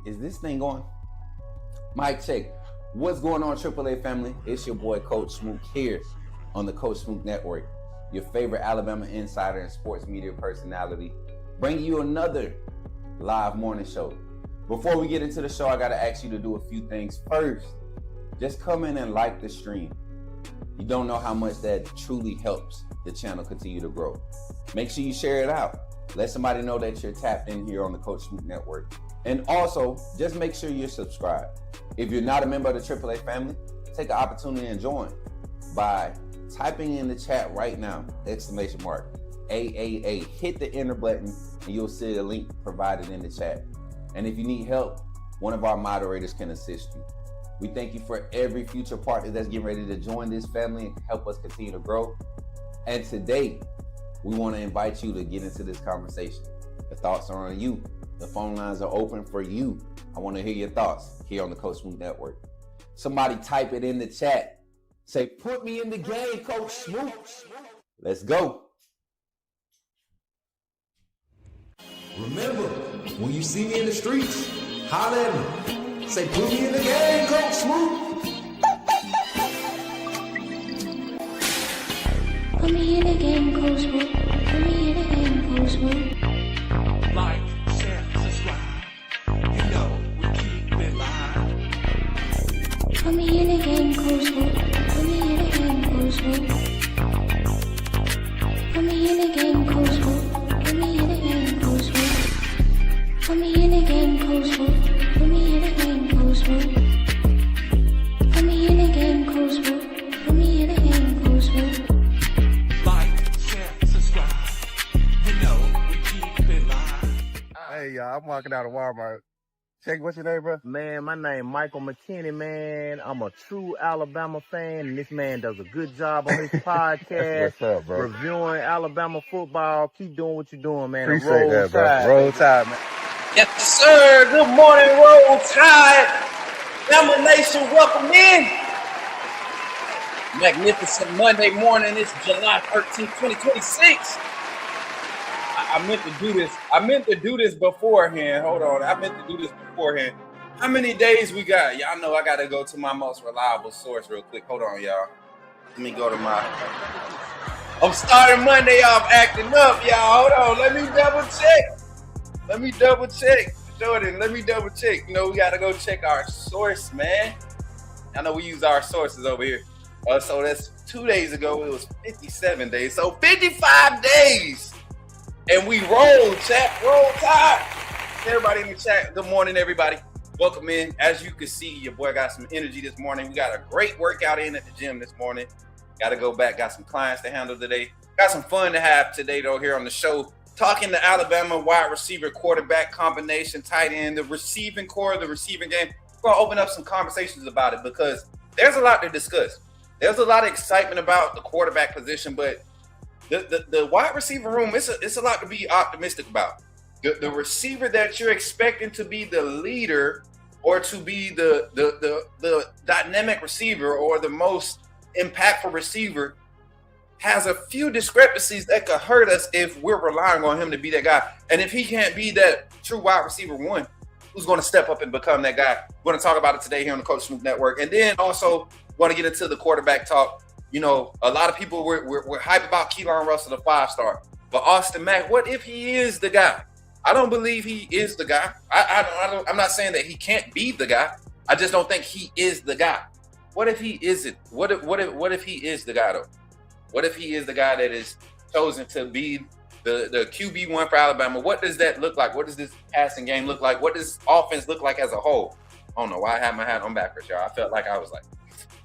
Is this thing going? Mic check. What's going on, AAA family? It's your boy, Coach Smook, here on the Coach Smook Network, your favorite Alabama insider and sports media personality, bringing you another live morning show. Before we get into the show, I got to ask you to do a few things. First, just come in and like the stream. You don't know how much that truly helps the channel continue to grow. Make sure you share it out. Let somebody know that you're tapped in here on the Coach Smook Network. And also, just make sure you're subscribed. If you're not a member of the AAA family, take an opportunity and join by typing in the chat right now, exclamation mark, AAA. Hit the enter button and you'll see a link provided in the chat. And if you need help, one of our moderators can assist you. We thank you for every future partner that's getting ready to join this family and help us continue to grow. And today, we want to invite you to get into this conversation. The thoughts are on you. The phone lines are open for you. I want to hear your thoughts here on the Coach Smook Network. Somebody type it in the chat. Say, put me in the game, Coach Smook. Let's go. Remember, when you see me in the streets, holler at me. Say, put me in the game, Coach Smook. Put me in the game, Coach Smook. Put me in the game, Coach Smook. Like, share, subscribe. You know we keep it live. Put me in the game, Coach Smook. Put me in the game, Coach Smook. Put me in the game, Coach Smook. Put me in the game, Coach Smook. Put me in the game, Coach Smook. Put me in the game, Coach Smook. Put me in the game, Coach Smook. Put me in the game, Coach Smook. Like, share, subscribe. You know we keep it live. Hey, y'all, I'm walking out of Walmart. Check, what's your name, bro? Man, my name Michael McKinney, man. I'm a true Alabama fan, and this man does a good job on his podcast. What's up, bro? Reviewing Alabama football. Keep doing what you're doing, man. Appreciate that, bro. Tide. Roll Tide, man. Yes, sir. Good morning, Roll Tide. Bama Nation, welcome in. Magnificent Monday morning. It's July 13th, 2026. I meant to do this. I meant to do this beforehand. Hold on. I meant to do this beforehand. How many days we got? Y'all know I got to go to my most reliable source real quick. Hold on, y'all. Let me go to my... I'm starting Monday off acting up, y'all. Hold on. Let me double check. Jordan, let me double check. You know, we got to go check our source, man. I know we use our sources over here. So that's 2 days ago. It was 57 days. So 55 days. And we roll, chat. Roll Tide. Everybody in the chat, good morning, everybody. Welcome in. As you can see, your boy got some energy this morning. We got a great workout in at the gym this morning. Got to go back. Got some clients to handle today. Got some fun to have today, though, here on the show. Talking to Alabama wide receiver, quarterback combination, tight end, the receiving core, the receiving game. We're going to open up some conversations about it because there's a lot to discuss. There's a lot of excitement about the quarterback position, but the wide receiver room, it's a lot to be optimistic about. The receiver that you're expecting to be the leader or to be the dynamic receiver or the most impactful receiver has a few discrepancies that could hurt us if we're relying on him to be that guy. And if he can't be that true wide receiver one, who's going to step up and become that guy? We're going to talk about it today here on the Coach Smook Network. And then also want to get into the quarterback talk. You know, a lot of people we're hype about Keelon Russell, the 5-star. But Austin Mack, what if he is the guy? I don't believe he is the guy. I'm not saying that he can't be the guy. I just don't think he is the guy. What if he isn't? What if he is the guy, though? What if he is the guy that is chosen to be the QB1 for Alabama? What does that look like? What does this passing game look like? What does offense look like as a whole? I don't know why I had my hat on backwards, y'all. I felt like I was like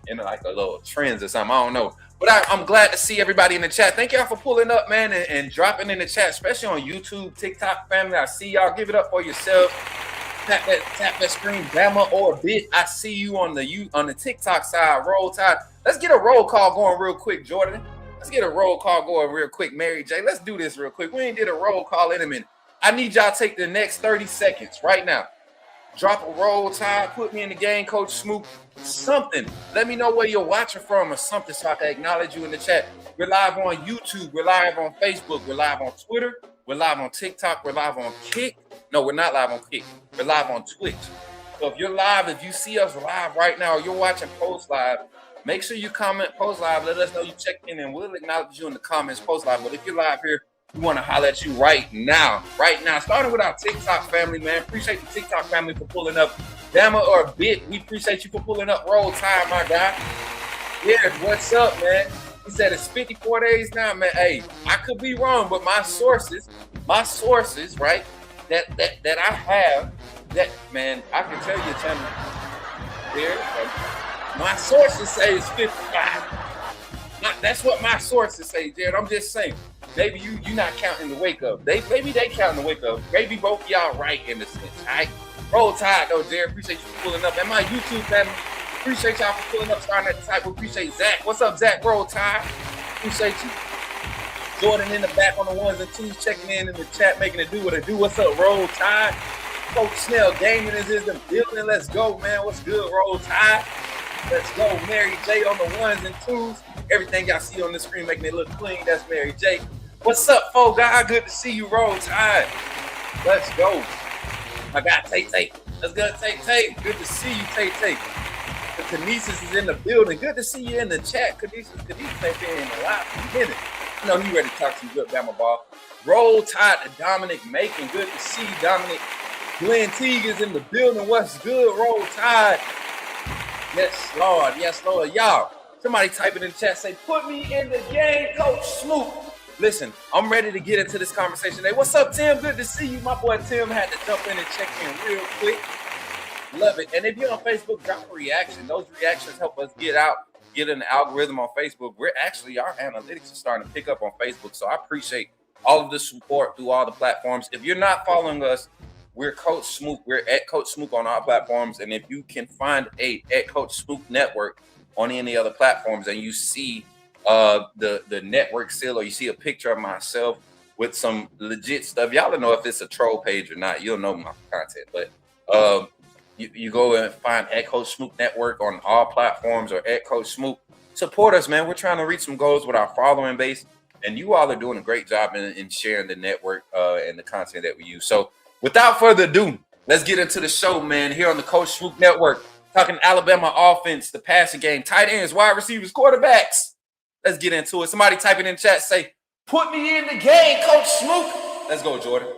in like a little trends or something. I don't know. But I'm glad to see everybody in the chat. Thank y'all for pulling up, man, and dropping in the chat, especially on YouTube, TikTok family. I see y'all. Give it up for yourself. Tap that screen, Bama or Bit. I see you on the TikTok side. Roll Tide. Let's get a roll call going real quick, Jordan. Let's get a roll call going real quick, Mary J. Let's do this real quick. We ain't did a roll call in a minute. I need y'all to take the next 30 seconds right now. Drop a Roll Tide. Put me in the game, Coach Smook. Something. Let me know where you're watching from or something so I can acknowledge you in the chat. We're live on YouTube. We're live on Facebook. We're live on Twitter. We're live on TikTok. We're live on Kick. No, we're not live on Kick. We're live on Twitch. So if you're live, if you see us live right now, or you're watching Post Live, make sure you comment Post Live. Let us know you checked in, and we'll acknowledge you in the comments Post Live. But if you're live here, we want to holler at you right now. Starting with our TikTok family, man. Appreciate the TikTok family for pulling up. Bama or Bit, we appreciate you for pulling up. Roll Tide, my guy. Yeah, what's up, man? He said it's 54 days now, man. Hey, I could be wrong, but my sources, right, that I have, that, man, I can tell you, Tim, there, my sources say it's 55. That's what my sources say, Jared. I'm just saying. Maybe you not counting the wake up. Maybe they counting the wake up. Maybe both y'all right in the sense, all right? Roll Tide, though, Jared. Appreciate you for pulling up. And my YouTube family, appreciate y'all for pulling up, starting at the type. We appreciate Zach. What's up, Zach? Roll Tide. Appreciate you. Jordan in the back on the ones and twos, checking in the chat, making it do what it do. What's up, Roll Tide? Coach Snell Gaming is in the building. Let's go, man. What's good, Roll Tide? Let's go. Mary J on the ones and twos. Everything y'all see on the screen making it look clean. That's Mary J. What's up, folks? God, good to see you, Roll Tide. Let's go. My guy, Tay. Let's go, Tay. Good to see you, Tay. The Kinesis is in the building. Good to see you in the chat. Kinesis ain't been in a lot of minutes. You know, he ready to talk some good Bama ball. Roll Tide to Dominic Macon. Good to see you, Dominic. Glenn Teague is in the building. What's good, Roll Tide? Yes, Lord. Y'all, somebody type it in the chat. Say, put me in the game, Coach Smook. Listen, I'm ready to get into this conversation today. What's up, Tim? Good to see you. My boy Tim had to jump in and check in real quick. Love it. And if you're on Facebook, drop a reaction. Those reactions help us get in the algorithm on Facebook. Our analytics are starting to pick up on Facebook. So I appreciate all of the support through all the platforms. If you're not following us, we're Coach Smook. We're at Coach Smook on our platforms. And if you can find at Coach Smook Network on any other platforms and you see the network seal, or you see a picture of myself with some legit stuff, y'all don't know if it's a troll page or not. You'll know my content, but you go and find at Coach Smook Network on all platforms, or at Coach Smook. Support us, man. We're trying to reach some goals with our following base, and you all are doing a great job in sharing the network and the content that we use. So without further ado, let's get into the show, man. Here on the Coach Smook Network, talking Alabama offense, the passing game, tight ends, wide receivers, quarterbacks. Let's get into it. Somebody type it in the chat. Say, put me in the game, Coach Smook. Let's go, Jordan.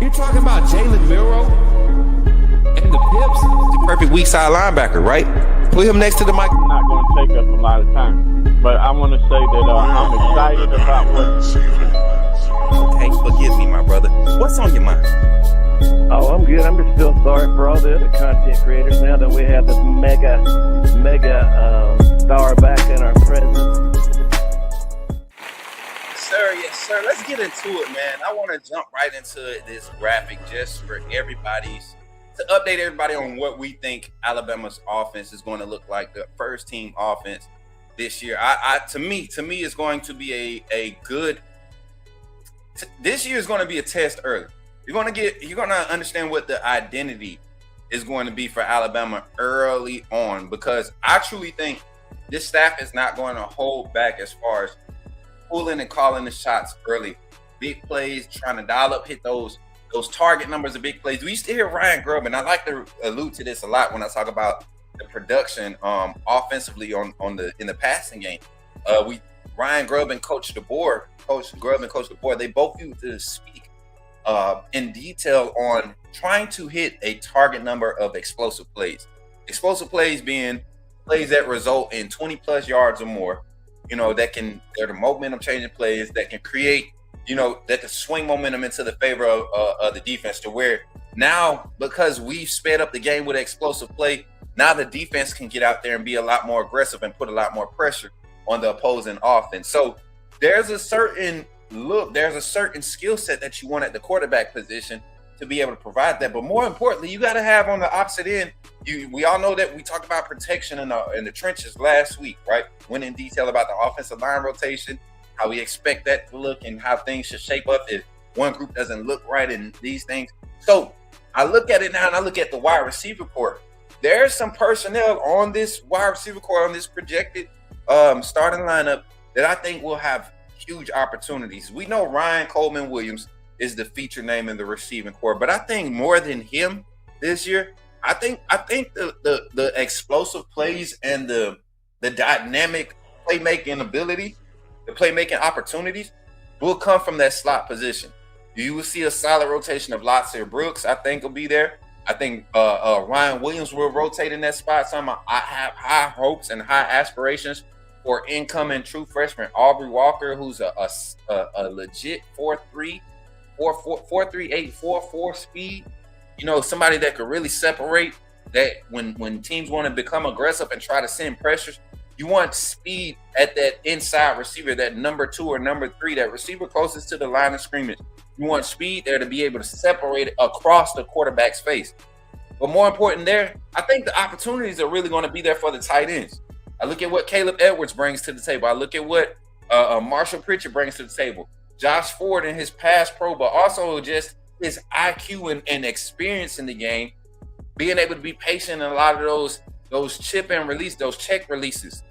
You're talking about Jalen Milroe and the Pips? The perfect weak side linebacker, right? Put him next to the mic. Not going to take us a lot of time, but I want to say that I'm excited about what. Okay, forgive me, my brother. What's on your mind? Oh, I'm good. I'm just still sorry for all the other content creators now that we have this mega star back in our presence. Yes, sir. Let's get into it, man. I want to jump right into this graphic just for to update everybody on what we think Alabama's offense is going to look like, the first team offense this year. To me, it's going to be a good. This year is going to be a test early. You're going to understand what the identity is going to be for Alabama early on, because I truly think this staff is not going to hold back as far as pulling and calling the shots early. Big plays, trying to dial up, hit those target numbers of big plays. We used to hear Ryan Grubb, and I like to allude to this a lot when I talk about the production offensively in the passing game. Ryan Grubb and Coach DeBoer, they both used to speak in detail on trying to hit a target number of explosive plays. Explosive plays being plays that result in 20 plus yards or more, they're the momentum changing plays that can create, that can swing momentum into the favor of the defense, to where now, because we've sped up the game with explosive play, now the defense can get out there and be a lot more aggressive and put a lot more pressure on the opposing offense. So there's a certain skill set that you want at the quarterback position to be able to provide that. But more importantly, you got to have on the opposite end. We all know that we talked about protection in the trenches last week, right? Went in detail about the offensive line rotation, how we expect that to look, and how things should shape up if one group doesn't look right in these things. So I look at it now, and I look at the wide receiver corps. There's some personnel on this wide receiver corps, on this projected starting lineup, that I think will have huge opportunities. We know Ryan Coleman Williams is the feature name in the receiving core. But I think more than him this year, I think the explosive plays and the dynamic playmaking ability, the playmaking opportunities will come from that slot position. You will see a solid rotation of Lotzier Brooks, I think, will be there. I think Ryan Williams will rotate in that spot. I have high hopes and high aspirations for incoming true freshman Aubrey Walker, who's a legit 4.38, 4.4 speed. You know, somebody that could really separate. That when teams want to become aggressive and try to send pressures, you want speed at that inside receiver, that number 2 or number 3, that receiver closest to the line of scrimmage. You want speed there to be able to separate it across the quarterback's face. But more important there, I think the opportunities are really going to be there for the tight ends. I look at what Caleb Edwards brings to the table. I look at what Marshall Pritchard brings to the table. Josh Ford in his pass pro, but also just his IQ and experience in the game, being able to be patient in a lot of those chip and release, those check releases,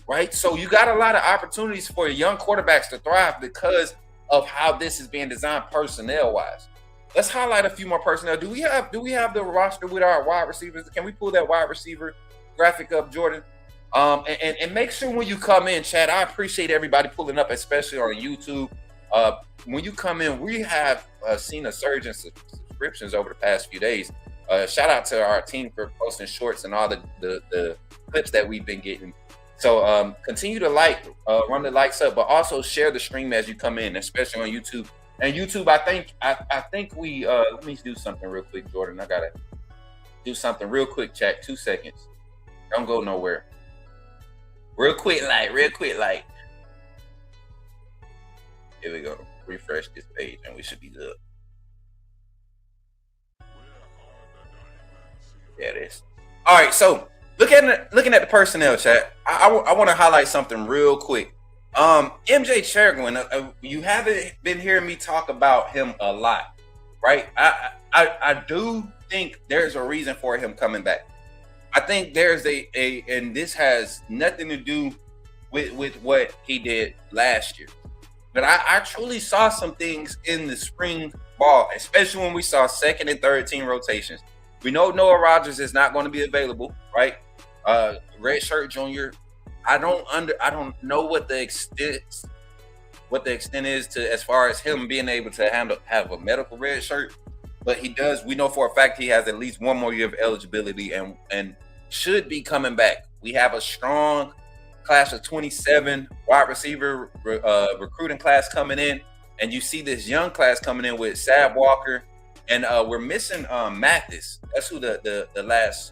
right? So you got a lot of opportunities for young quarterbacks to thrive because of how this is being designed personnel-wise. Let's highlight a few more personnel. Do we have the roster with our wide receivers? Can we pull that wide receiver graphic up, Jordan? And make sure when you come in, Chad, I appreciate everybody pulling up, especially on YouTube. When you come in, we have seen a surge in subscriptions over the past few days. Shout out to our team for posting shorts and all the clips that we've been getting. So continue to run the likes up, but also share the stream as you come in, especially on YouTube. And YouTube, I think we let me do something real quick, Jordan. I gotta do something real quick, chat. 2 seconds. Don't go nowhere. Real quick light. Here we go. Refresh this page and we should be good. There it is. All right, so looking at the personnel, chat, I want to highlight something real quick. MJ Chergwin, you haven't been hearing me talk about him a lot, right? I do think there's a reason for him coming back. I think there's and this has nothing to do with what he did last year. But I truly saw some things in the spring ball, especially when we saw second and third team rotations. We know Noah Rogers is not going to be available, right? Redshirt junior. I don't know what the extent is to as far as him being able to have a medical red shirt, but he does. We know for a fact he has at least one more year of eligibility and should be coming back. We have a strong class of 27 wide receiver recruiting class coming in, and you see this young class coming in with Sad Walker, and we're missing Mathis. That's who the last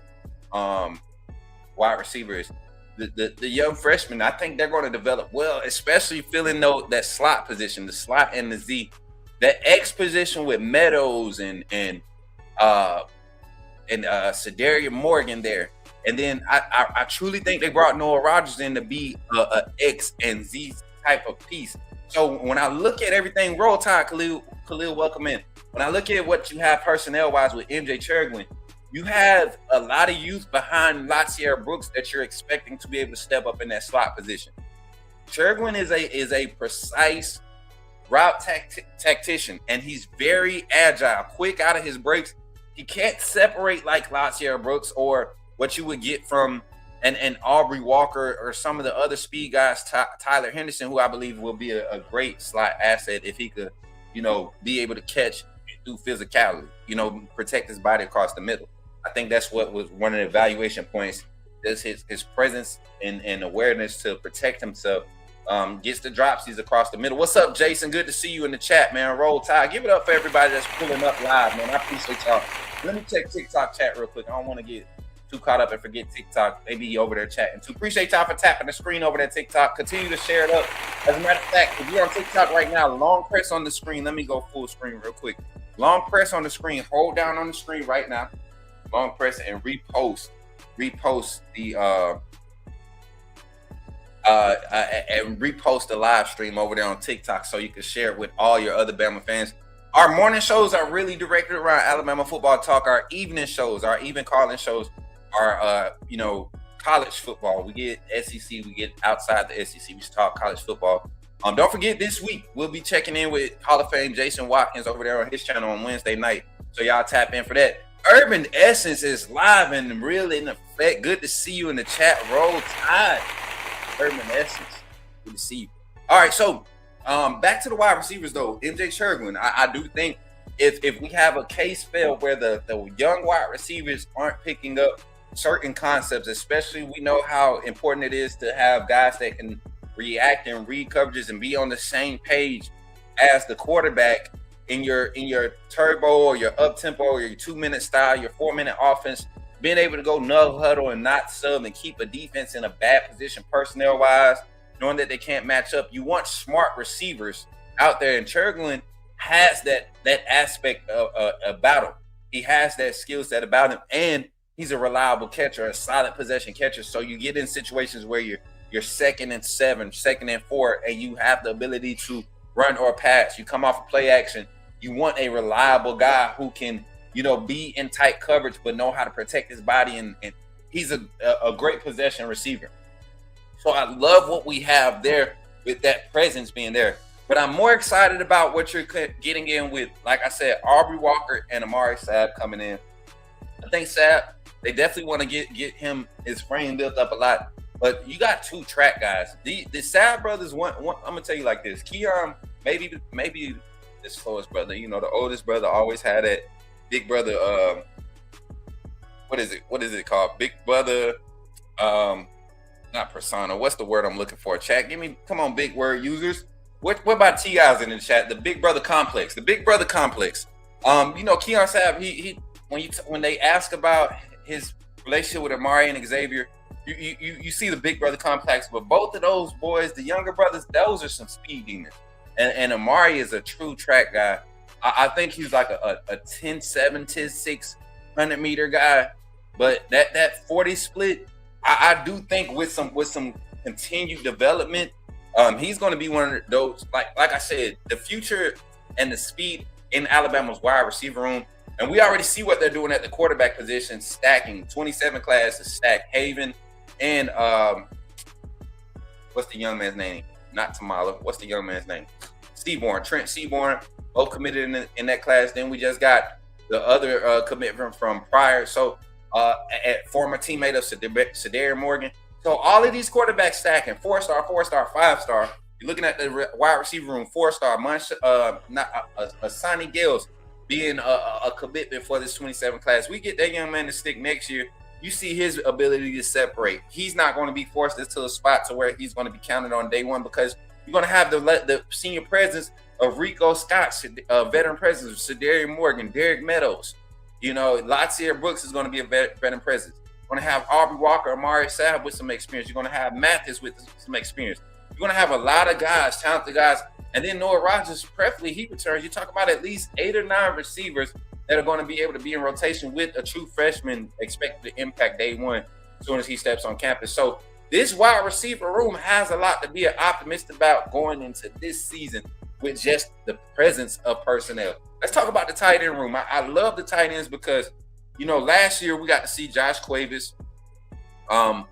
wide receiver is. The young freshman, I think they're going to develop well, especially filling that slot position, the slot and the Z, that X position with Meadows and Cedarius Morgan there. And then I truly think they brought Noah Rogers in to be a X and Z type of piece. So when I look at everything, roll tide, Khalil, welcome in. When I look at what you have personnel-wise with MJ Chergwin, you have a lot of youth behind Lotzier Brooks that you're expecting to be able to step up in that slot position. Chergwin is a precise route tactician, and he's very agile, quick out of his breaks. He can't separate like Lotzier Brooks or what you would get from an Aubrey Walker or some of the other speed guys, Tyler Henderson, who I believe will be a great slot asset if he could, be able to catch through physicality, protect his body across the middle. I think that's what was one of the evaluation points. Does his presence and awareness to protect himself, gets the dropsies across the middle. What's up, Jason? Good to see you in the chat, man. Roll Tide. Give it up for everybody that's pulling up live, man. I appreciate y'all. Let me check TikTok chat real quick. I don't want to get too caught up and forget TikTok. They be over there chatting too. Appreciate y'all for tapping the screen over there, TikTok. Continue to share it up. As a matter of fact, if you're on TikTok right now, long press on the screen. Let me go full screen real quick. Long press on the screen. Hold down on the screen right now. Long press and repost the and repost the live stream over there on TikTok so you can share it with all your other Bama fans. Our morning shows are really directed around Alabama football talk. Our evening shows, our even calling shows are college football. We get SEC, we get outside the SEC. We talk college football. Don't forget, this week we'll be checking in with Hall of Fame Jason Watkins over there on his channel on Wednesday night. So y'all tap in for that. Urban Essence is live and really in effect. Good to see you in the chat. Roll Tide. Urban Essence. Good to see you. All right, so back to the wide receivers though. MJ Sherwin, I do think if we have a case fail where the young wide receivers aren't picking up certain concepts, especially we know how important it is to have guys that can react and read coverages and be on the same page as the quarterback in your turbo or your up tempo or your 2-minute style, your 4-minute offense, being able to go no huddle and not sub and keep a defense in a bad position personnel wise, knowing that they can't match up. You want smart receivers out there, and Cherglin has that aspect about him. He has that skill set about him, and he's a reliable catcher, a solid possession catcher. So you get in situations where you're 2nd and 7, 2nd and 4, and you have the ability to run or pass. You come off of play action. You want a reliable guy who can, be in tight coverage but know how to protect his body, and he's a great possession receiver. So I love what we have there with that presence being there. But I'm more excited about what you're getting in with, like I said, Aubrey Walker and Amari Saab coming in. I think Saab, they definitely want to get him, his frame built up a lot. But you got 2 track guys. The Saab brothers, one, I'm going to tell you like this. Keon, maybe the slowest brother, the oldest brother always had that big brother, what is it called? Big brother, not persona. What's the word I'm looking for? Chat, come on, big word users. What about T.I.'s in the chat? The big brother complex. The big brother complex. Keon Saab, he when they ask about his relationship with Amari and Xavier, you see the big brother complex, but both of those boys, the younger brothers, those are some speed demons. And Amari is a true track guy. I think he's like a 10-7, 10-6 100-meter guy. But that 40 split, I do think with some continued development, he's going to be one of those, like I said, the future and the speed in Alabama's wide receiver room. And we already see what they're doing at the quarterback position, stacking 27 class to stack Haven and what's the young man's name? Not Tamala. What's the young man's name? Trent Seaborn, both committed in that class. Then we just got the other commitment from Pryor. So at former teammate of Sadarian Morgan. So all of these quarterbacks stacking 4-star, 4-star, 5-star. You're looking at the wide receiver room, 4-star. Sonny Gales being a commitment for this 27 class. We get that young man to stick next year. You see his ability to separate. He's not going to be forced into a spot to where he's going to be counted on day one, because you're going to have the senior presence of Rico Scott, veteran presence of Sadarian Morgan, Derek Meadows. Latsier Brooks is going to be a veteran presence. You're going to have Aubrey Walker, Amari Saab with some experience. You're going to have Mathis with some experience. You're going to have a lot of guys, talented guys. And then Noah Rogers, preferably he returns. You talk about at least 8 or 9 receivers that are going to be able to be in rotation with a true freshman expected to impact day one as soon as he steps on campus. So this wide receiver room has a lot to be optimistic about going into this season with just the presence of personnel. Let's talk about the tight end room. I love the tight ends because, last year we got to see Josh Cuevas. I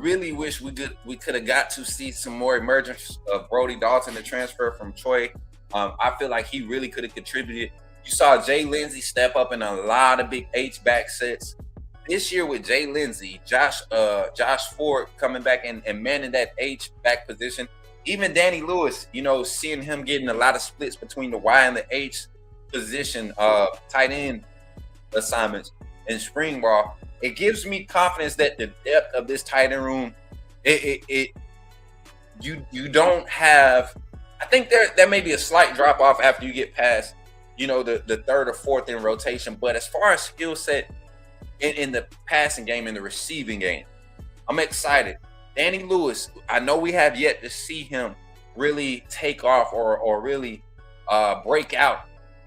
really wish we could have got to see some more emergence of Brody Dalton, the transfer from Troy. I feel like he really could have contributed. You saw Jay Lindsey step up in a lot of big H-back sets. This year with Jay Lindsey, Josh Ford coming back and manning that H-back position. Even Danny Lewis, seeing him getting a lot of splits between the Y and the H position, tight end assignments in spring ball. It gives me confidence that the depth of this tight end room, you don't have. I think there may be a slight drop off after you get past, the 3rd or 4th in rotation. But as far as skill set in the passing game, in the receiving game, I'm excited. Danny Lewis, I know we have yet to see him really take off or really break out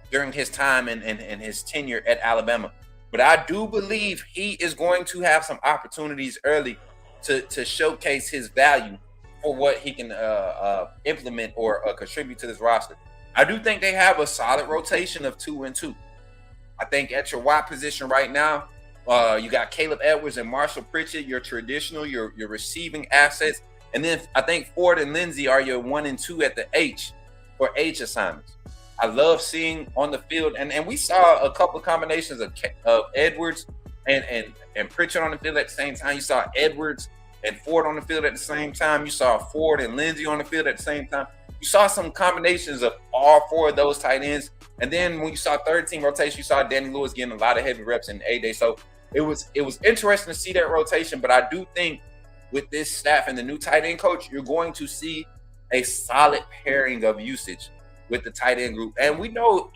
during his time and his tenure at Alabama. But I do believe he is going to have some opportunities early to showcase his value for what he can implement or contribute to this roster. I do think they have a solid rotation of 2 and 2. I think at your wide position right now, you got Caleb Edwards and Marshall Pritchett, your traditional, your receiving assets. And then I think Ford and Lindsey are your 1 and 2 at the H for H assignments. I love seeing on the field, and we saw a couple of combinations of Edwards and Pritchard on the field at the same time. You saw Edwards and Ford on the field at the same time. You saw Ford and Lindsey on the field at the same time. You saw some combinations of all 4 of those tight ends. And then when you saw third team rotation, you saw Danny Lewis getting a lot of heavy reps in the A-Day. So it was interesting to see that rotation. But I do think with this staff and the new tight end coach, you're going to see a solid pairing of usage with the tight end group. And we know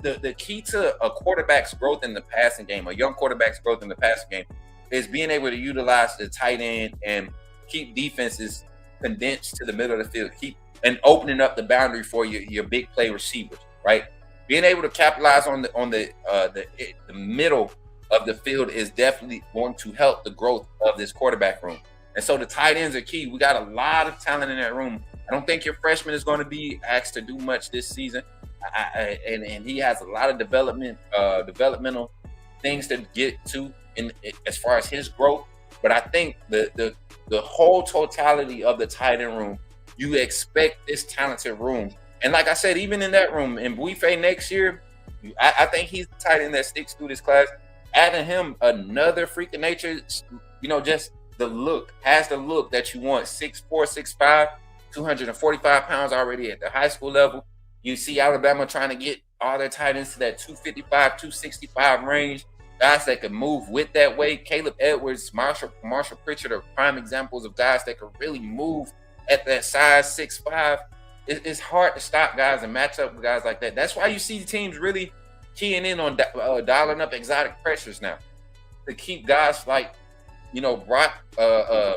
the key to a quarterback's growth in the passing game, a young quarterback's growth in the passing game, is being able to utilize the tight end and keep defenses condensed to the middle of the field, and opening up the boundary for your big play receivers, right? Being able to capitalize on the middle of the field is definitely going to help the growth of this quarterback room. And so the tight ends are key. We got a lot of talent in that room. I don't think your freshman is going to be asked to do much this season, and he has a lot of developmental things to get to in as far as his growth. But I think the whole totality of the tight end room, you expect this talented room. And like I said, even in that room, in Buife next year, I think he's the tight end that sticks through this class. Adding him another freak of nature, just has the look that you want. 6'4", 6'5", 245 pounds already at the high school level. You see Alabama trying to get all their tight ends to that 255, 265 range. Guys that can move with that weight. Caleb Edwards, Marshall Pritchard are prime examples of guys that can really move at that size, 6'5". It's hard to stop guys and match up with guys like that. That's why you see teams really keying in on dialing up exotic pressures now to keep guys like, Brock. I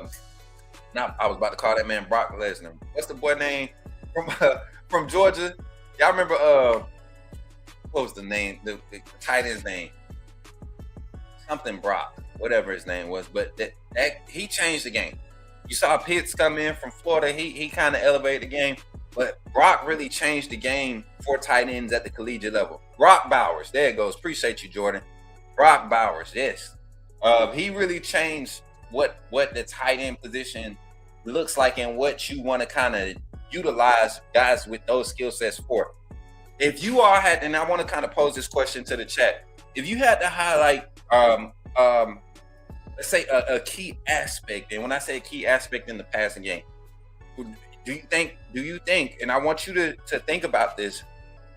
was about to call that man Brock Lesnar. What's the boy name from Georgia? Y'all remember what was the name? The tight end's name? Something Brock, whatever his name was. But that he changed the game. You saw Pitts come in from Florida. He kind of elevated the game. But Brock really changed the game for tight ends at the collegiate level. Brock Bowers, there it goes. Appreciate you, Jordan. Brock Bowers, yes. He really changed what the tight end position looks like and what you want to kind of utilize guys with those skill sets for. If you all had, and I want to kind of pose this question to the chat, if you had to highlight, let's say a key aspect, and when I say a key aspect in the passing game, do you think, and I want you to think about this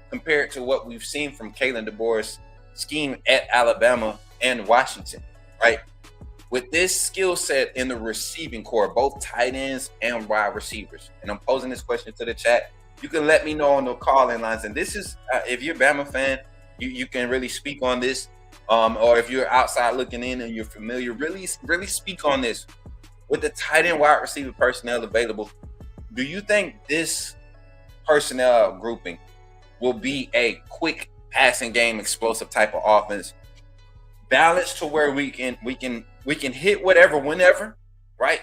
compared to what we've seen from Kalen DeBoer's scheme at Alabama and Washington, right? With this skill set in the receiving core, both tight ends and wide receivers, and I'm posing this question to the chat, you can let me know on the call-in lines. And this is, if you're a Bama fan, you can really speak on this, or if you're outside looking in and you're familiar, really speak on this. With the tight end wide receiver personnel available, do you think this personnel grouping will be a quick passing game, explosive type of offense, balanced to where we can hit whatever, whenever, right?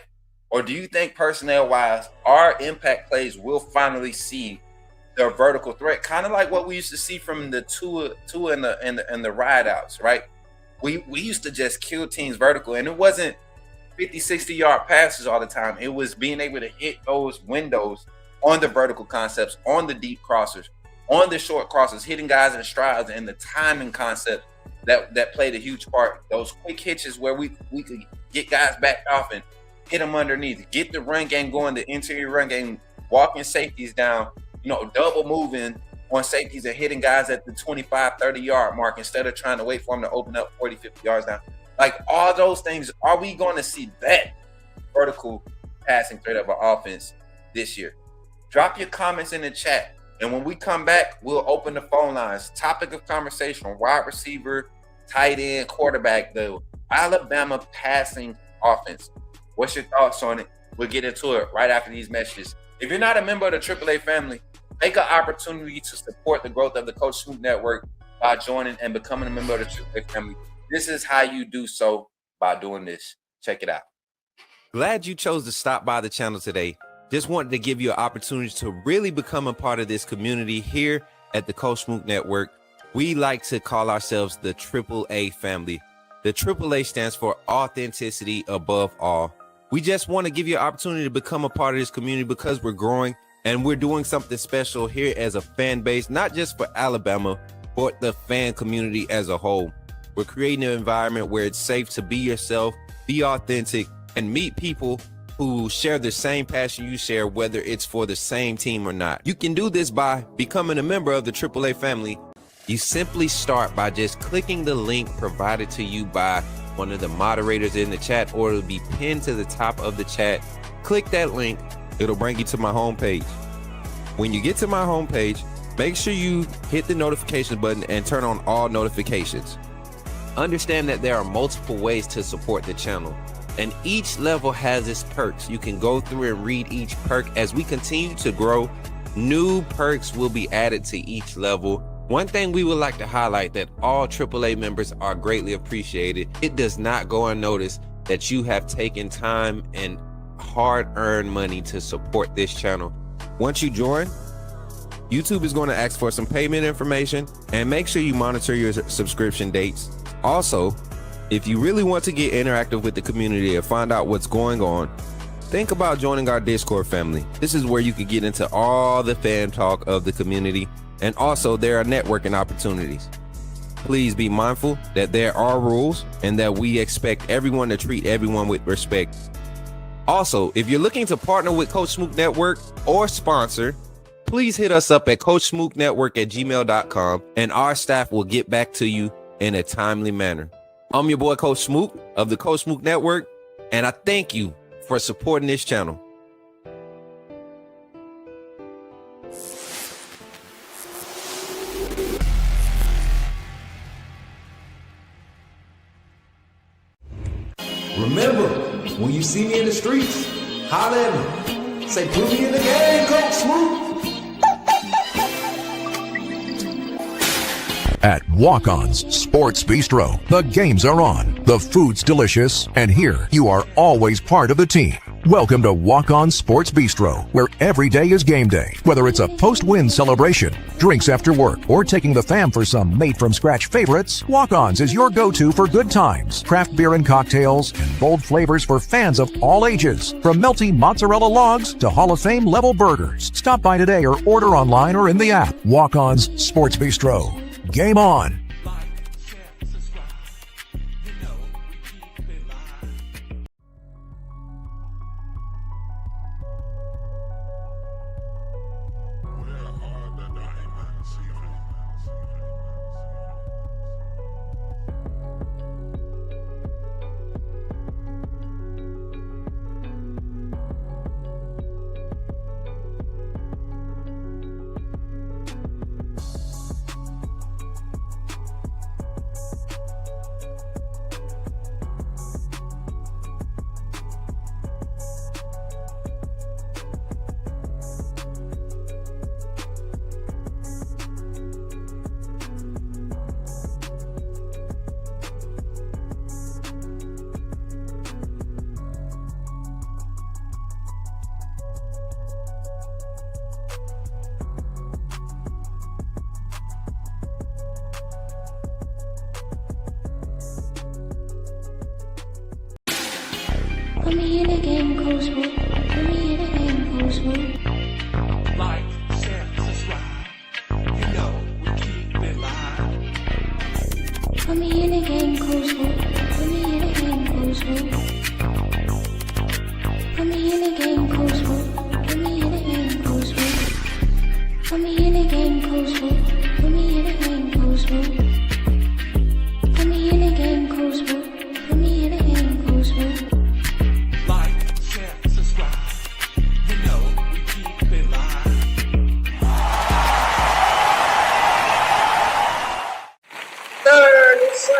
Or do you think personnel-wise, our impact plays will finally see their vertical threat, kind of like what we used to see from the Tua and the ride outs, right? We used to just kill teams vertical, and it wasn't 50, 60-yard passes all the time. It was being able to hit those windows on the vertical concepts, on the deep crossers, on the short crossers, hitting guys in strides, and the timing concept that played a huge part. Those quick hitches where we could get guys back off and hit them underneath, get the run game going, the interior run game, walking safeties down, double moving on safeties and hitting guys at the 25, 30-yard mark instead of trying to wait for them to open up 40, 50 yards down. Like all those things, are we going to see that vertical passing threat of our offense this year? Drop your comments in the chat. And when we come back, we'll open the phone lines. Topic of conversation, wide receiver, tight end, quarterback, the Alabama passing offense. What's your thoughts on it? We'll get into it right after these messages. If you're not a member of the AAA family, take an opportunity to support the growth of the Coach Smook Network by joining and becoming a member of the AAA family. This is how you do so, by doing this. Check it out. Glad you chose to stop by the channel today. Just wanted to give you an opportunity to really become a part of this community here at the Coach Smook Network. We like to call ourselves the AAA family. The AAA stands for authenticity above all. We just want to give you an opportunity to become a part of this community because we're growing and we're doing something special here as a fan base, not just for Alabama, but the fan community as a whole. We're creating an environment where it's safe to be yourself, be authentic, and meet people who share the same passion you share, whether it's for the same team or not. You can do this by becoming a member of the AAA family. You simply start by just clicking the link provided to you by one of the moderators in the chat, or it'll be pinned to the top of the chat. Click that link. It'll bring you to my homepage. When you get to my homepage, make sure you hit the notification button and turn on all notifications. Understand that there are multiple ways to support the channel, and each level has its perks. You can go through and read each perk. As we continue to grow, new perks will be added to each level. One thing we would like to highlight that all AAA members are greatly appreciated. It does not go unnoticed that you have taken time and hard-earned money to support this channel. Once you join, YouTube is going to ask for some payment information, and make sure you monitor your subscription dates. Also, if you really want to get interactive with the community and find out what's going on, think about joining our Discord family. This is where you can get into all the fan talk of the community, and also there are networking opportunities. Please be mindful that there are rules and that we expect everyone to treat everyone with respect. Also, if you're looking to partner with Coach Smook Network or sponsor, please hit us up at coachsmooknetwork@gmail.com, and our staff will get back to you in a timely manner. I'm your boy, Coach Smook of the Coach Smook Network, and I thank you for supporting this channel. Remember, when you see me in the streets, holler at me. Say, put me in the game, Coach Smook. At Walk-On's Sports Bistro, the games are on, the food's delicious, and here you are always part of the team. Welcome to Walk-On's Sports Bistro, where every day is game day. Whether it's a post-win celebration, drinks after work, or taking the fam for some made-from-scratch favorites, Walk-On's is your go-to for good times, craft beer and cocktails, and bold flavors for fans of all ages. From melty mozzarella logs to Hall of Fame level burgers. Stop by today or order online or in the app. Walk-On's Sports Bistro. Game on. Put me in the game, Coach Smook. Put me in the game, Coach Smook. Like, share, subscribe. You know we keep it live. Put me in the game, Coach Smook. Put me in the game, Coach Smook. Put me in the game, Coach Smook. Put me in the game, Coach Smook. Put me in the game, Coach Smook. Put me in the game, Coach Smook. Put me in the game, Coach Smook. Put me in the game, Coach Smook. Like, share, subscribe. You know we keep it live. Yes,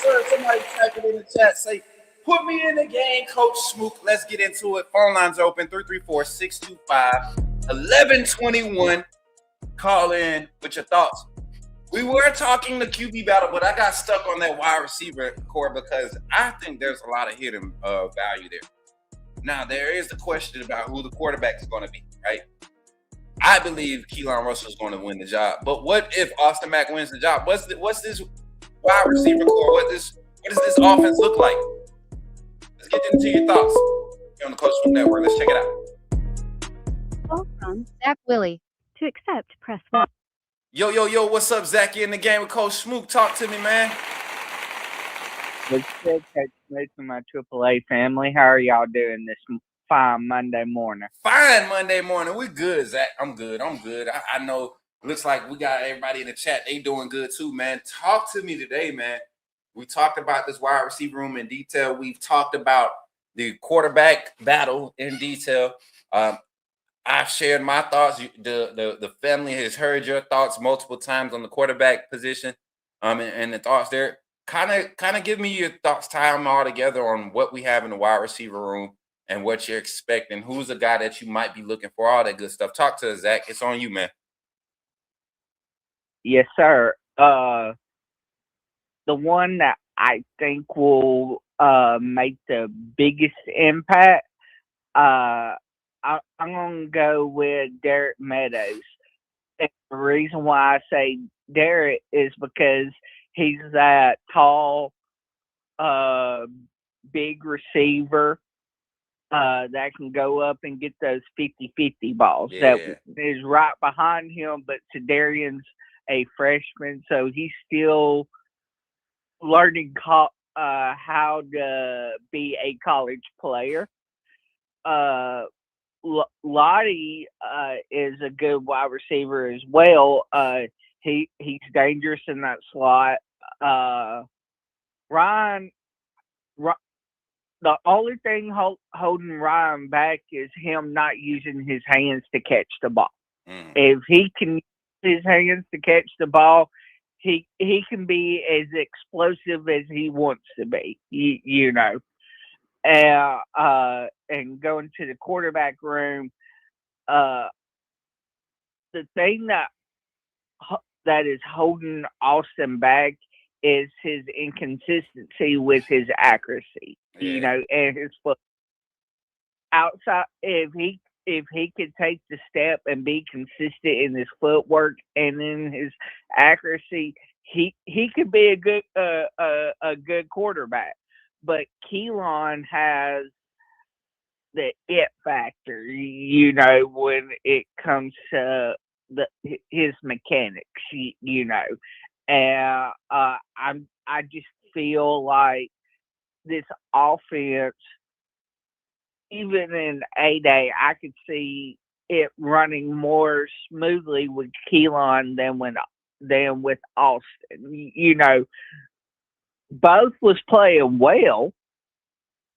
sir. Somebody type it in the chat. Say, put me in the game, Coach Smook. Let's get into it. Phone lines are open, 334-625-1121. Call in with your thoughts. We were talking the QB battle, but I got stuck on that wide receiver core because I think there's a lot of hidden value there. Now, there is the question about who the quarterback is going to be, right? I believe Keelon Russell is going to win the job. But what if Austin Mack wins the job? What's this wide receiver core? What does this offense look like? Let's get into your thoughts. here on the Coach Smook Network. Let's check it out. Call from Zach Willie. To accept, press 1. Yo, what's up, Zach? You in the game with Coach Smook. Talk to me, man. What's good, Coach Smook and my AAA family? How are y'all doing this fine Monday morning? Fine Monday morning. We good, Zach. I'm good. I know. Looks like we got everybody in the chat. They doing good too, man. Talk to me today, man. We talked about this wide receiver room in detail. We've talked about the quarterback battle in detail. I've shared my thoughts. The family has heard your thoughts multiple times on the quarterback position, and the thoughts there. Kind of give me your thoughts, tie them all together on what we have in the wide receiver room and what you're expecting. Who's the guy that you might be looking for? All that good stuff. Talk to us, Zach. It's on you, man. Yes, sir. The one that I think will make the biggest impact, I'm going to go with Derek Meadows. And the reason why I say Derek is because he's that tall, big receiver that can go up and get those 50-50 balls. Yeah. That is right behind him, but Sedarian's a freshman, so he's still learning how to be a college player. Lottie is a good wide receiver as well. He's dangerous in that slot. Ryan, the only thing holding Ryan back is him not using his hands to catch the ball. If he can use his hands to catch the ball, he can be as explosive as he wants to be, you know. And going to the quarterback room, the thing that is holding Austin back is his inconsistency with his accuracy, you know, and his foot. Outside, if he could take the step and be consistent in his footwork and in his accuracy, he could be a good quarterback. But Keelon has the it factor, you know, when it comes to his mechanics, you know. And I just feel like this offense, even in A-Day, I could see it running more smoothly with Keelon than with Austin. You know, both was playing well,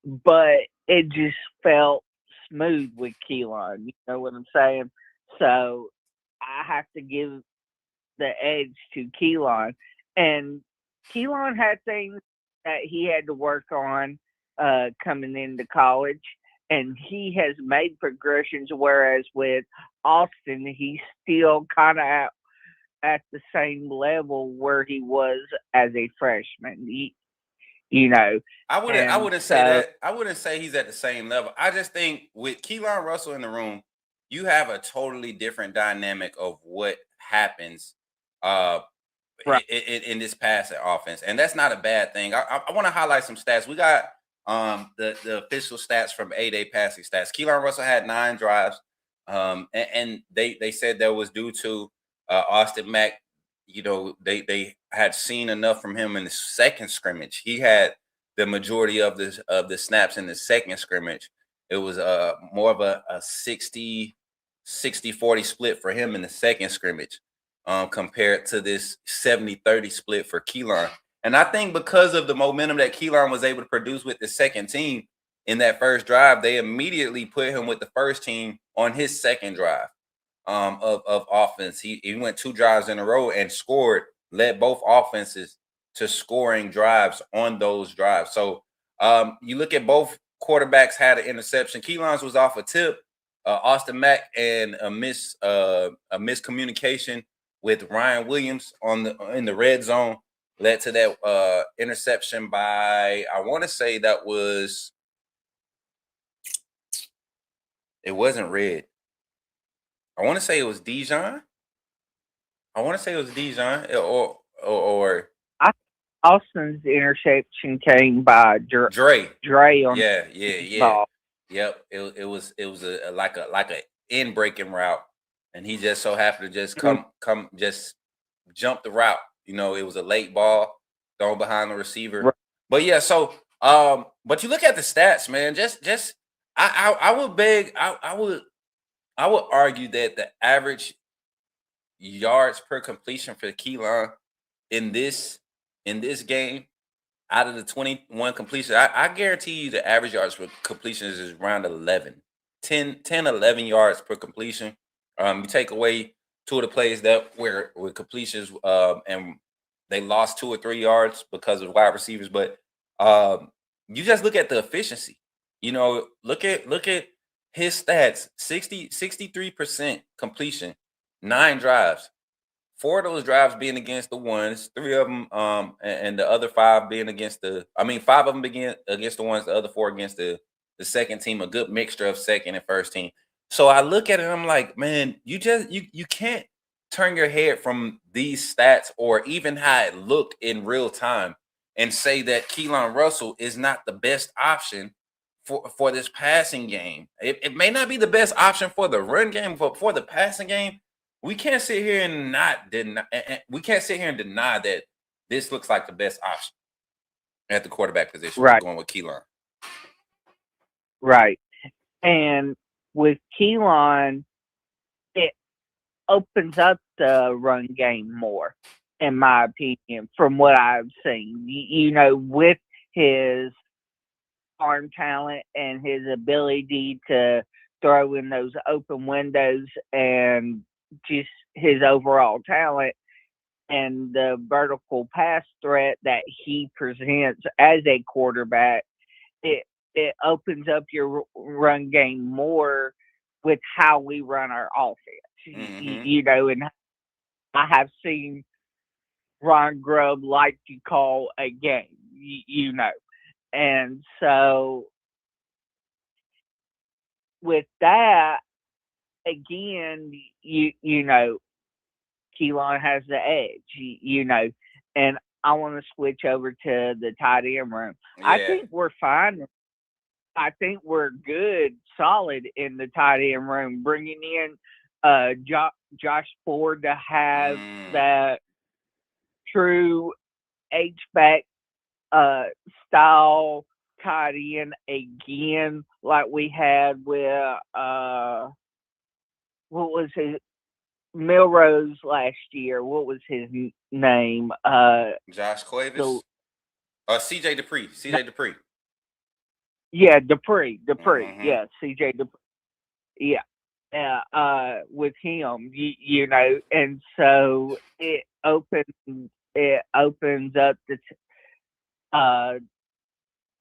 but it just felt smooth with Keelon. You know what I'm saying? So I have to give the edge to Keelon. And Keelon had things that he had to work on coming into college, and he has made progressions, whereas with Austin, he's still kind of at the same level where he was as a freshman. You know, I wouldn't say that. I wouldn't say he's at the same level. I just think with Keelon Russell in the room, you have a totally different dynamic of what happens right. in this passing offense, and that's not a bad thing. I want to highlight some stats. We got the official stats from A-Day passing stats. Keelon Russell had 9 drives, and they said that was due to Austin Mack. You know, they had seen enough from him in the second scrimmage. He had the majority of the snaps in the second scrimmage. It was more of a 60-40 split for him in the second scrimmage, compared to this 70-30 split for Keelon. And I think because of the momentum that Keelon was able to produce with the second team in that first drive, they immediately put him with the first team on his second drive of offense. He went 2 drives in a row and scored, led both offenses to scoring drives on those drives. So you look at both quarterbacks had an interception. Keelon's was off a tip. Austin Mack and a miscommunication with Ryan Williams in the red zone led to that interception by, I want to say that was, it wasn't Red. I want to say it was Dijon. Or Austin's interception came by Dre on yeah. ball. Yep, it was a like a in breaking route, and he just so happened to just come just jump the route. You know, it was a late ball thrown behind the receiver. Right. But yeah, so but you look at the stats, man. Just I would beg I would argue that the average yards per completion for Keelon in this game out of the 21 completions, I guarantee you the average yards per completion is around 10, 11 yards per completion. You take away two of the plays that were completions and they lost 2 or 3 yards because of wide receivers, but you just look at the efficiency. You know, look at his stats: 63% completion, 9 drives. 4 of those drives being against the ones, 3 of them, and the other 5 being against 5 of them being against the ones, the other 4 against the second team, a good mixture of second and first team. So I look at it and I'm like, man, you can't turn your head from these stats or even how it looked in real time and say that Keelon Russell is not the best option for this passing game. It may not be the best option for the run game, but for the passing game, we can't sit here and deny that this looks like the best option at the quarterback position. Right. Going with Keelon. Right. And with Keelon, it opens up the run game more, in my opinion, from what I've seen. You know, with his arm talent and his ability to throw in those open windows and just his overall talent and the vertical pass threat that he presents as a quarterback, it opens up your run game more with how we run our offense. You know, and I have seen Ron Grubb like to call a game, you know. And so with that, again, you know, Keelon has the edge, you know, and I want to switch over to the tight end room. Yeah. I think we're fine. I think we're good, solid in the tight end room, bringing in Josh Ford to have that true H-back style tight end again, like we had with what was his Milrose last year? What was his name? Josh Cuevas. CJ Dupree. Yeah, Dupree. Yeah, CJ Dupree. Yeah. With him, you know, and so it opens up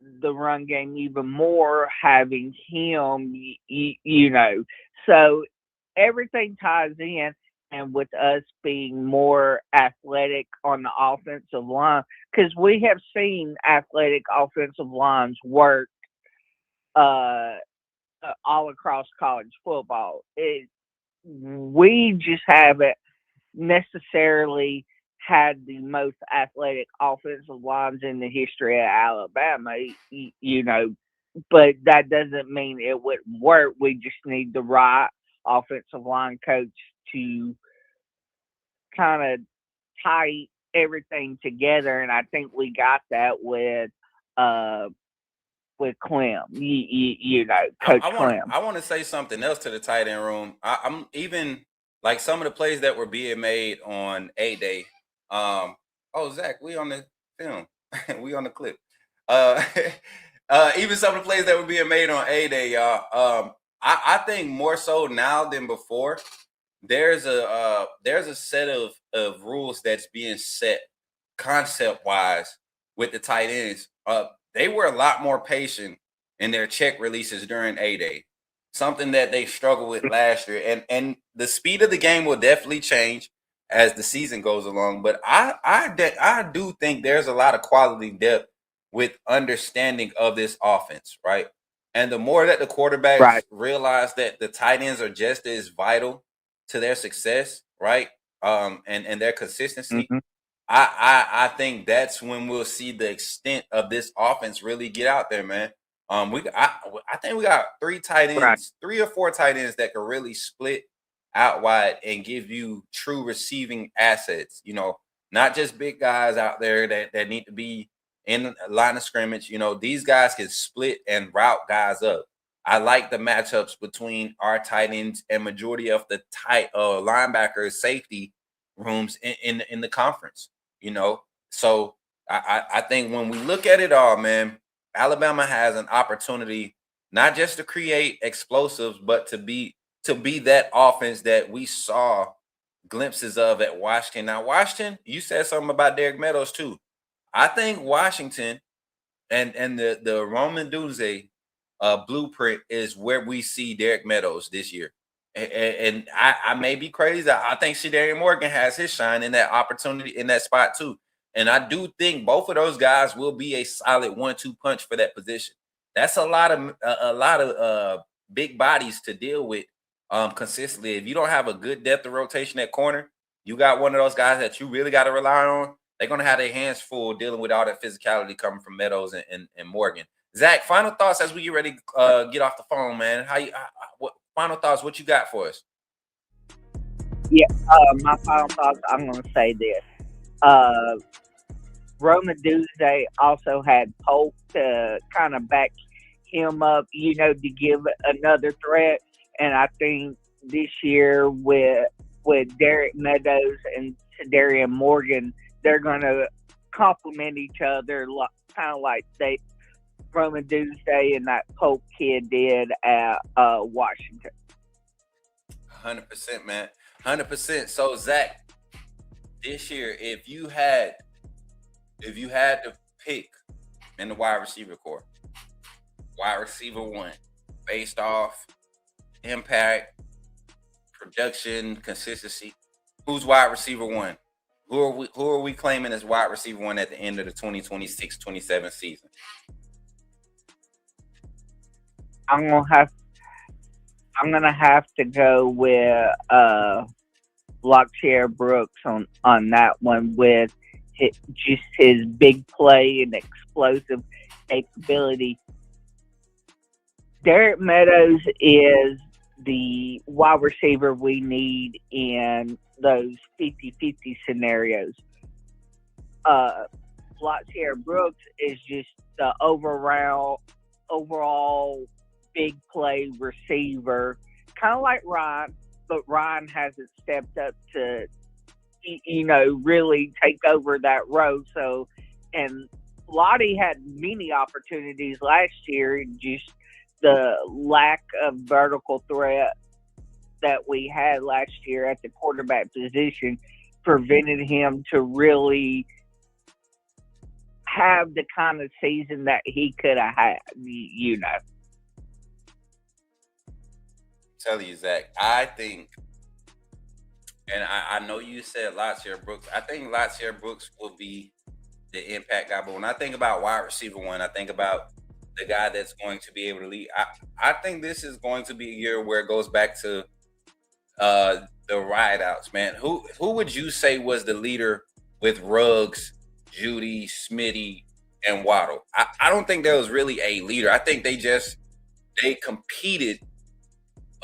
the run game even more, having him, you know. So everything ties in, and with us being more athletic on the offensive line, because we have seen athletic offensive lines work all across college football. We just haven't necessarily had the most athletic offensive lines in the history of Alabama, you know, but that doesn't mean it wouldn't work. We just need the right offensive line coach to kind of tie everything together, and I think we got that with Clem, you know, Coach Clem. I want to say something else to the tight end room. I'm even like some of the plays that were being made on A-Day. Zach, we on the film. We on the clip. Even some of the plays that were being made on A-Day, y'all. I think more so now than before, there's a set of rules that's being set concept-wise with the tight ends. They were a lot more patient in their check releases during A-Day, something that they struggled with last year. And the speed of the game will definitely change as the season goes along. But I do think there's a lot of quality depth with understanding of this offense, right? And the more that the quarterbacks realize that the tight ends are just as vital to their success, right? And their consistency. I think that's when we'll see the extent of this offense really get out there, man. I think we got 3 tight ends, Right. 3 or 4 tight ends that can really split out wide and give you true receiving assets. Not just big guys out there that need to be in the line of scrimmage. These guys can split and route guys up. I like the matchups between our tight ends and majority of the tight linebackers, safety rooms in the conference. So I think when we look at it all, man, Alabama has an opportunity not just to create explosives, but to be that offense that we saw glimpses of at Washington. Now, Washington, you said something about Derek Meadows too. I think Washington and the Roman Duze blueprint is where we see Derek Meadows this year. And I may be crazy. I think Shadarian Morgan has his shine in that opportunity in that spot too. And I do think both of those guys will be a solid 1-2 punch for that position. That's a lot of big bodies to deal with consistently. If you don't have a good depth of rotation at corner, you got one of those guys that you really got to rely on. They're going to have their hands full dealing with all that physicality coming from Meadows and Morgan. Zach, final thoughts as we get ready to get off the phone, man. What final thoughts? What you got for us? Yeah, my final thoughts, I'm going to say this. Roma Duze also had Polk to kind of back him up, to give another threat. And I think this year with Derek Meadows and Shadarian Morgan, they're going to complement each other, kind of like Roma Duze and that Polk kid did at Washington. 100%, man. 100%. So, Zach, this year, if you had to pick in the wide receiver core, wide receiver 1, based off impact, production, consistency, who's wide receiver 1? Who are we claiming as wide receiver 1 at the end of the 2026-27 season? I'm gonna have to go with Lockyer Brooks on that one with just his big play and explosive capability. Derek Meadows is the wide receiver we need in those 50-50 scenarios. Lockyer Brooks is just the overall big play receiver, kind of like Ryan, but Ryan hasn't stepped up to, really take over that role. So, and Lottie had many opportunities last year, just the lack of vertical threat that we had last year at the quarterback position prevented him to really have the kind of season that he could have had, Tell you, Zach, I think, and I know you said Lockyer Brooks. I think Lockyer Brooks will be the impact guy. But when I think about wide receiver 1, I think about the guy that's going to be able to lead. I think this is going to be a year where it goes back to the rideouts, man. Who would you say was the leader with Ruggs, Judy, Smitty, and Waddle? I don't think there was really a leader. I think they competed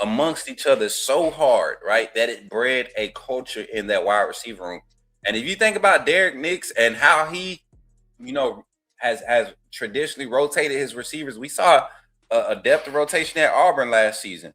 amongst each other so hard, right, that it bred a culture in that wide receiver room. And if you think about Derek Nix and how he, has traditionally rotated his receivers, we saw a depth of rotation at Auburn last season,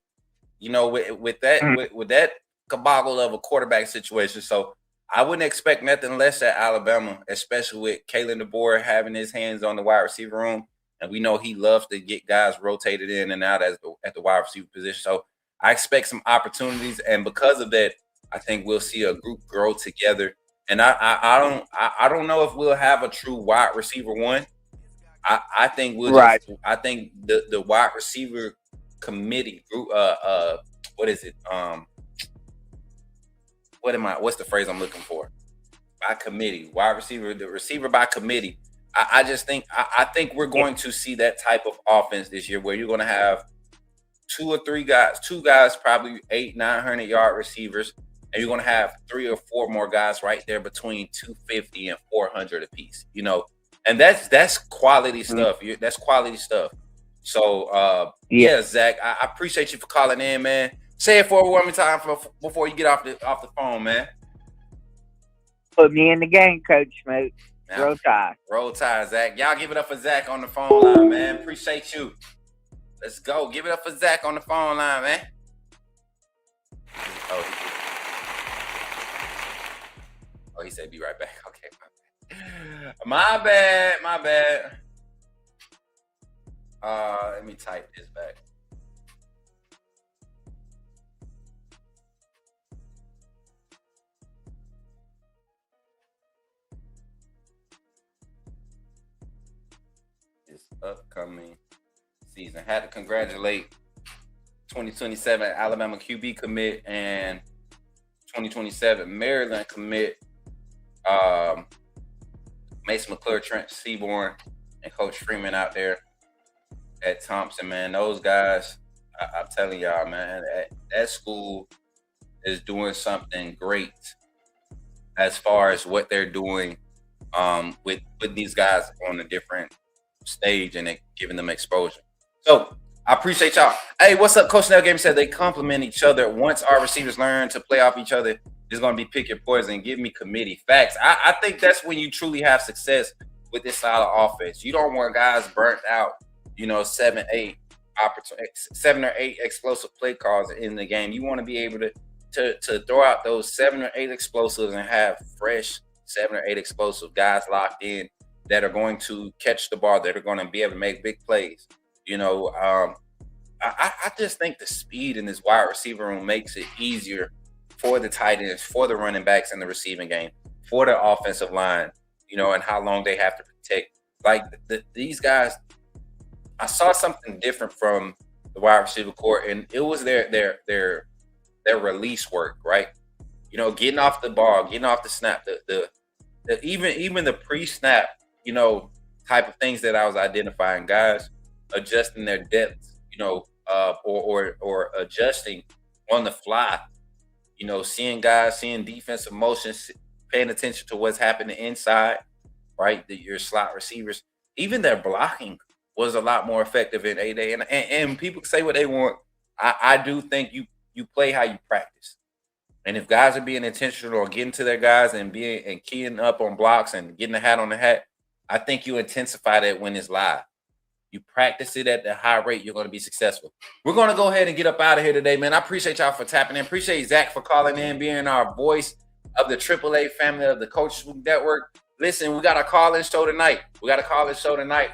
with that cabal of a quarterback situation. So I wouldn't expect nothing less at Alabama, especially with Kalen DeBoer having his hands on the wide receiver room. And we know he loves to get guys rotated in and out at the wide receiver position. So I expect some opportunities. And because of that, I think we'll see a group grow together. And I don't know if we'll have a true wide receiver 1. I think we'll I think the wide receiver committee group, what is it? What's the phrase I'm looking for? By committee, wide receiver, the receiver by committee. I just think I think we're going to see that type of offense this year where you're going to have 2 or 3 guys, 2 guys, probably 800-900 yard receivers, and you're going to have 3 or 4 more guys right there between 250 and 400 apiece, And that's quality stuff. That's quality stuff. So yeah, Zach, I appreciate you for calling in, man. Say it for one more time before you get off the phone, man. Put me in the game, Coach Smook. Roll Tide. Roll Tide, Zach. Y'all give it up for Zach on the phone line, man. Appreciate you. Let's go. Give it up for Zach on the phone line, man. Oh, he said be right back. Okay. My bad. Let me type this back. This upcoming season. Had to congratulate 2027 Alabama QB commit and 2027 Maryland commit Mason McClure, Trent Seaborn, and Coach Freeman out there at Thompson, man. Those guys, I'm telling y'all, man, that school is doing something great as far as what they're doing with these guys on a different stage and giving them exposure. So I appreciate y'all. Hey, what's up? Coach Snell Game said they complement each other. Once our receivers learn to play off each other, it's going to be pick your poison. Give me committee. Facts. I think that's when you truly have success with this style of offense. You don't want guys burnt out, 7 or 8 explosive play calls in the game. You want to be able to throw out those 7 or 8 explosives and have fresh 7 or 8 explosive guys locked in that are going to catch the ball, that are going to be able to make big plays. I just think the speed in this wide receiver room makes it easier for the tight ends, for the running backs in the receiving game, for the offensive line, and how long they have to protect. Like these guys, I saw something different from the wide receiver corps, and it was their release work, right? Getting off the ball, getting off the snap, even the pre-snap, type of things that I was identifying, guys adjusting their depth, or adjusting on the fly, seeing defensive motions, paying attention to what's happening inside, right? Your slot receivers, even their blocking was a lot more effective in A-Day. And people say what they want. I do think you play how you practice. And if guys are being intentional or getting to their guys and keying up on blocks and getting the hat on the hat, I think you intensify that when it's live. You practice it at the high rate, you're going to be successful. We're going to go ahead and get up out of here today, man. I appreciate y'all for tapping in. Appreciate Zach for calling in, being our voice of the AAA family of the Coach Smook Network. Listen, we got a call-in show tonight.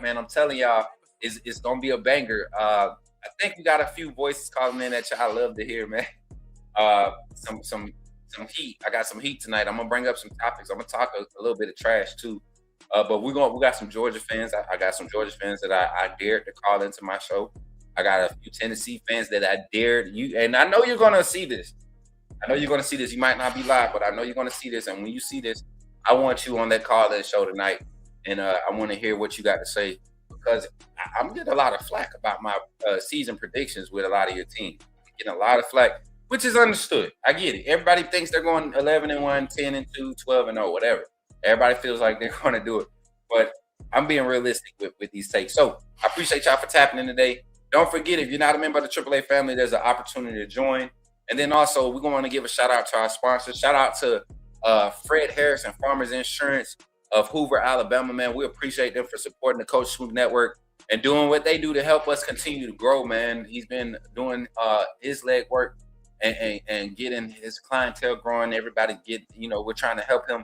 Man. I'm telling y'all, it's going to be a banger. I think we got a few voices calling in that y'all love to hear, man. Some heat. I got some heat tonight. I'm going to bring up some topics. I'm going to talk a little bit of trash, too. But we got some Georgia fans. I got some Georgia fans that I dared to call into my show. I got a few Tennessee fans that I dared you. And I know you're going to see this. You might not be live, but I know you're going to see this. And when you see this, I want you on that call-in show tonight. And I want to hear what you got to say, because I'm getting a lot of flack about my season predictions with a lot of your team. I'm getting a lot of flack, which is understood. I get it. Everybody thinks they're going 11-1, 10-2, 12-0, whatever. Everybody feels like they're going to do it. But I'm being realistic with these takes. So I appreciate y'all for tapping in today. Don't forget, if you're not a member of the AAA family, there's an opportunity to join. And then also, we're going to give a shout-out to our sponsors. Shout-out to Fred Harris and Farmers Insurance of Hoover, Alabama, man. We appreciate them for supporting the Coach Smook Network and doing what they do to help us continue to grow, man. He's been doing his leg work and getting his clientele growing. Everybody we're trying to help him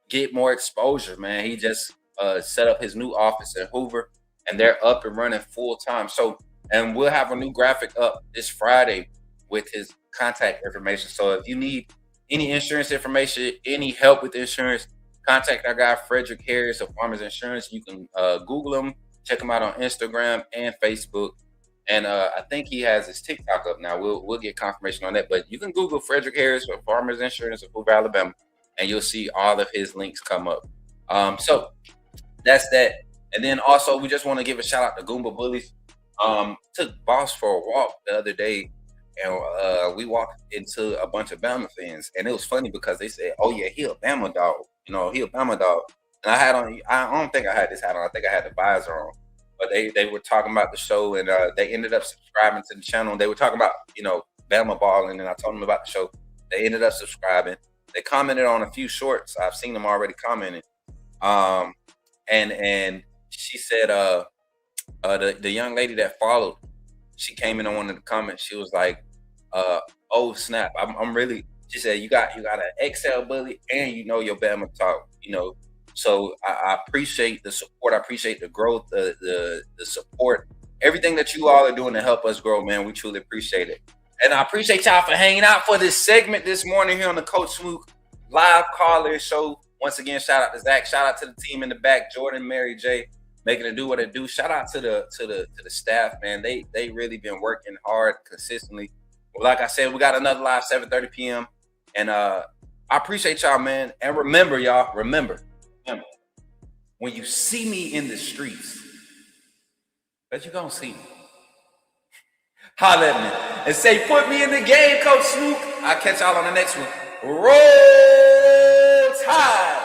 get more exposure, man. He just set up his new office at Hoover, and they're up and running full time. So, and we'll have a new graphic up this Friday with his contact information. So if you need any insurance information, any help with insurance, contact our guy Frederick Harris of Farmers Insurance. You can Google him, check him out on Instagram and Facebook. And I think he has his TikTok up now. We'll get confirmation on that. But you can Google Frederick Harris of Farmers Insurance of Hoover, Alabama, and you'll see all of his links come up. So that's that. And then also, we just want to give a shout out to Goomba Bullies. Took Boss for a walk the other day, and we walked into a bunch of Bama fans. And it was funny because they said, "Oh yeah, he a Bama dog. He a Bama dog." And I don't think I had this hat on. I think I had the visor on. but they were talking about the show, and they ended up subscribing to the channel. They were talking about, you know, Bama ball, and then I told them about the show. They ended up subscribing. They commented on a few shorts. I've seen them already commenting. And she said, the young lady that followed, she came in on one of the comments. She was like, "Oh snap! I'm really." She said, "You got an XL bully, and you know your Bama talk. You know." So I appreciate the support. I appreciate the growth, the support, everything that you all are doing to help us grow, man. We truly appreciate it. And I appreciate y'all for hanging out for this segment this morning here on the Coach Smook live caller show. Once again, shout out to Zach. Shout out to the team in the back, Jordan, Mary J, making it do what it do. Shout out to the staff, man. They really been working hard consistently. Well, like I said, we got another live 7:30 p.m. And I appreciate y'all, man. And remember, y'all, remember, when you see me in the streets, bet you gonna see me. Holler at me and say, "Put me in the game, Coach Smook." I'll catch y'all on the next one. Roll Tide.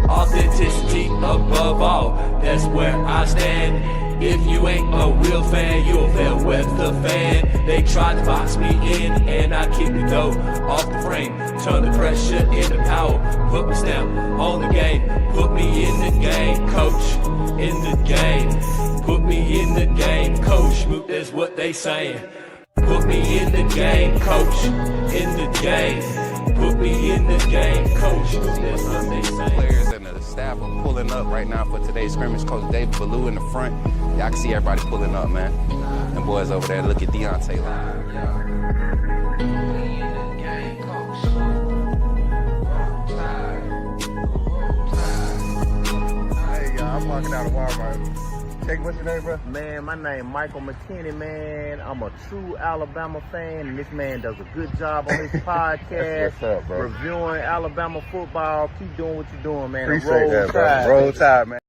Authenticity above all, that's where I stand. If you ain't a real fan, you're a fair weather fan. They tried to box me in, and I kicked the dough off the frame. Turn the pressure into power, put my stamp on the game. Put me in the game, coach, in the game. Put me in the game, Coach Smook, that's what they saying. Put me in the game, coach, in the game. Put me in the game, Coach Smook, that's what they saying. Players and the staff are pulling up right now for today's scrimmage. Coach David Ballou in the front. Y'all can see everybody pulling up, man. And boys over there, look at Deontay. Hey, y'all, I'm walking out of Walmart. Check, what's your name, bro? Man, my name Michael McKinney, man. I'm a true Alabama fan, and this man does a good job on his podcast. What's up, bro? Reviewing Alabama football. Keep doing what you're doing, man. Appreciate that, bro. Roll Tide, man.